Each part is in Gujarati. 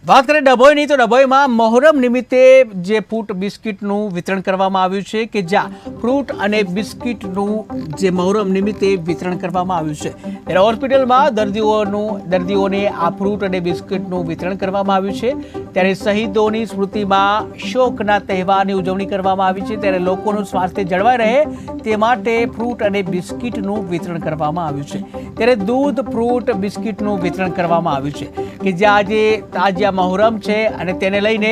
बात करें डभोईनी तो डभोईમાં મોહરમ નિમિત્તે જે ફ્રૂટ બિસ્કિટનું વિતરણ કરવામાં આવ્યું છે કે જ્યાં ફ્રૂટ અને બિસ્કિટનું જે મોહરમ નિમિત્તે વિતરણ કરવામાં આવ્યું છે ત્યારે હોસ્પિટલમાં દર્દીઓને આ ફ્રૂટ અને બિસ્કિટનું વિતરણ કરવામાં આવ્યું છે ત્યારે શહીદોની સ્મૃતિમાં શોકના તહેવારની ઉજવણી કરવામાં આવી છે ત્યારે લોકોનું સ્વાસ્થ્ય જળવાઈ રહે તે માટે ફ્રૂટ અને બિસ્કિટનું વિતરણ કરવામાં આવ્યું છે ત્યારે દૂધ ફ્રૂટ બિસ્કિટનું વિતરણ કરવામાં આવ્યું છે કે જે આજે તાજિયા મોહરમ છે અને તેને લઈને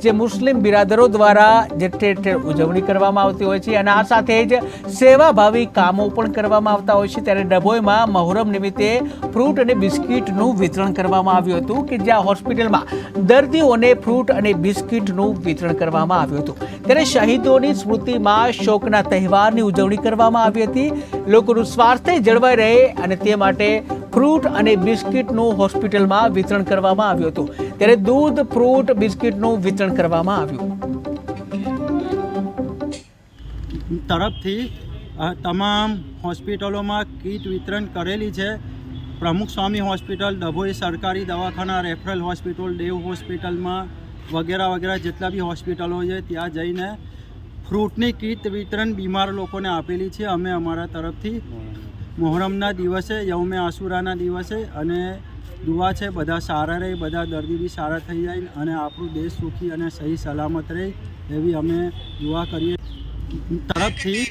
જે મુસ્લિમ બિરાદરો દ્વારા જે ઠેર ઠેર ઉજવણી કરવામાં આવતી હોય છે અને આ સાથે જ સેવાભાવી કામો પણ કરવામાં આવતા હોય છે ત્યારે ડભોઈમાં મોહરમ નિમિત્તે ફ્રૂટ અને બિસ્કિટનું વિતરણ કરવામાં આવ્યું હતું કે જ્યાં હોસ્પિટલમાં દર્દીઓને ફ્રૂટ અને બિસ્કિટનું વિતરણ કરવામાં આવ્યું હતું ત્યારે શહીદોની સ્મૃતિમાં શોકના તહેવારની ઉજવણી કરવામાં આવી હતી લોકોનું સ્વાસ્થ્ય જળવાઈ રહે અને તે માટે ફ્રૂટ અને બિસ્કિટનું હોસ્પિટલમાં વિતરણ કરવામાં આવ્યું હતું ત્યારે દૂધ ફ્રૂટ બિસ્કિટનું વિતરણ કરવામાં આવ્યું તરફથી તમામ હોસ્પિટલોમાં કીટ વિતરણ કરેલી છે। પ્રમુખ સ્વામી હોસ્પિટલ, ડભોઈ સરકારી દવાખાના, રેફરલ હોસ્પિટલ, દેવ હોસ્પિટલમાં વગેરે વગેરે જેટલા બી હોસ્પિટલો છે ત્યાં જઈને ફ્રૂટની કીટ વિતરણ બીમાર લોકોને આપેલી છે અમે અમારા તરફથી। મોહરમના દિવસે, યૌમે આશુરાના દિવસે અને દુઆ છે બધા સારા રહે, બધા દર્દી બી સારા થઈ જાય અને આપણું દેશ સુખી અને સહી સલામત રહે એવી અમે દુઆ કરીએ તરફથી